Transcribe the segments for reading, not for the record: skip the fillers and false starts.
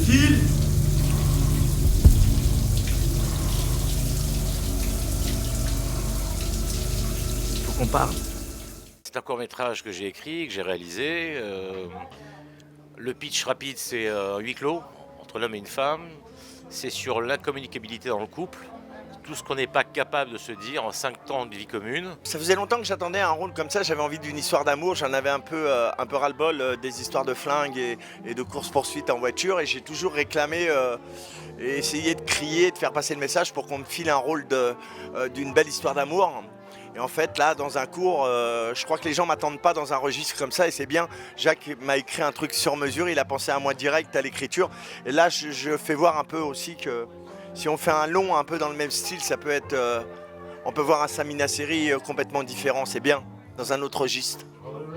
file. Faut qu'on parle. C'est un court-métrage que j'ai écrit, que j'ai réalisé. Le pitch rapide, c'est un huis clos entre l'homme et une femme. C'est sur l'incommunicabilité dans le couple. Tout ce qu'on n'est pas capable de se dire en 5 ans de vie commune. Ça faisait longtemps que j'attendais un rôle comme ça, j'avais envie d'une histoire d'amour, j'en avais un peu ras-le-bol des histoires de flingues et de courses-poursuites en voiture et j'ai toujours réclamé et essayé de crier, de faire passer le message pour qu'on me file un rôle d'une belle histoire d'amour. Et en fait là dans un cours, je crois que les gens m'attendent pas dans un registre comme ça et c'est bien. Jacques m'a écrit un truc sur mesure, il a pensé à moi direct à l'écriture et là je fais voir un peu aussi que si on fait un long un peu dans le même style, ça peut être... on peut voir un Sami Nasseri complètement différent, c'est bien, dans un autre registre.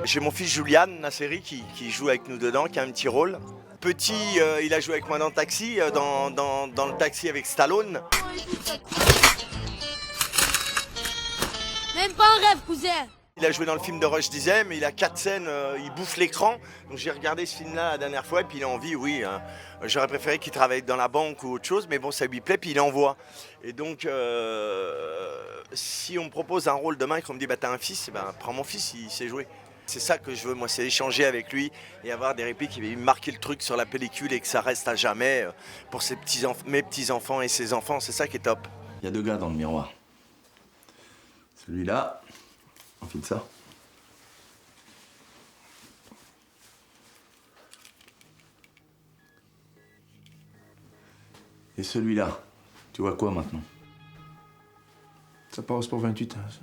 J'ai mon fils Julian Nasseri qui joue avec nous dedans, qui a un petit rôle. Petit, il a joué avec moi dans le taxi, dans le taxi avec Stallone. Même pas un rêve, cousin. Il a joué dans le film de Rush Dizem, mais il a 4 scènes, il bouffe l'écran. Donc j'ai regardé ce film-là la dernière fois, et puis il a envie, oui. J'aurais préféré qu'il travaille dans la banque ou autre chose, mais bon, ça lui plaît, puis il envoie. Et donc, si on me propose un rôle demain et qu'on me dit, bah t'as un fils, ben, prends mon fils, il sait jouer. C'est ça que je veux, moi, c'est échanger avec lui et avoir des répliques qui vont marquer le truc sur la pellicule et que ça reste à jamais pour mes petits-enfants et ses enfants. C'est ça qui est top. Il y a 2 gars dans le miroir. Celui-là, on file ça. Et celui-là, tu vois quoi maintenant? Ça passe pour 28 ans, ça.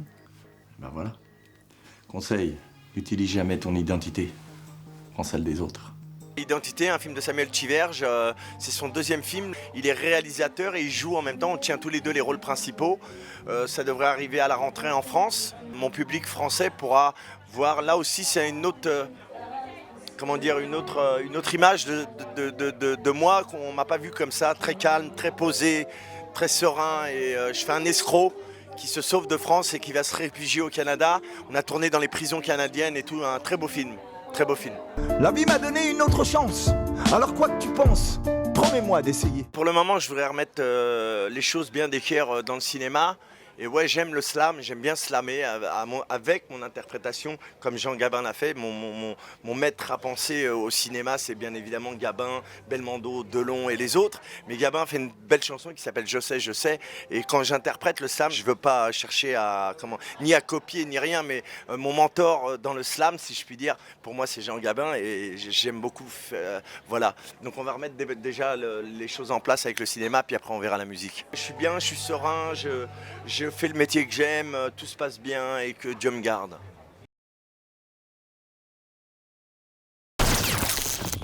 Ben voilà. Conseil, n'utilise jamais ton identité. Prends celle des autres. Identité, un film de Samuel Chiverge, c'est son 2e film. Il est réalisateur et il joue en même temps. On tient tous les 2 les rôles principaux. Ça devrait arriver à la rentrée en France. Mon public français pourra voir. Là aussi, c'est une autre, comment dire, une autre image de moi qu'on m'a pas vu comme ça, très calme, très posé, très serein. Et je fais un escroc qui se sauve de France et qui va se réfugier au Canada. On a tourné dans les prisons canadiennes et tout, un très beau film. Très beau film. La vie m'a donné une autre chance. Alors quoi que tu penses, promets-moi d'essayer. Pour le moment, je voudrais remettre les choses bien d'équerre dans le cinéma. Et ouais, j'aime le slam, j'aime bien slammer avec mon interprétation, comme Jean Gabin l'a fait. Mon maître à penser au cinéma, c'est bien évidemment Gabin, Belmondo, Delon et les autres. Mais Gabin fait une belle chanson qui s'appelle Je sais, je sais. Et quand j'interprète le slam, je ne veux pas chercher ni à copier ni rien, mais mon mentor dans le slam, si je puis dire, pour moi, c'est Jean Gabin et j'aime beaucoup. Voilà. Donc on va remettre déjà les choses en place avec le cinéma, puis après on verra la musique. Je suis bien, je suis serein, je fais le métier que j'aime, tout se passe bien et que Dieu me garde.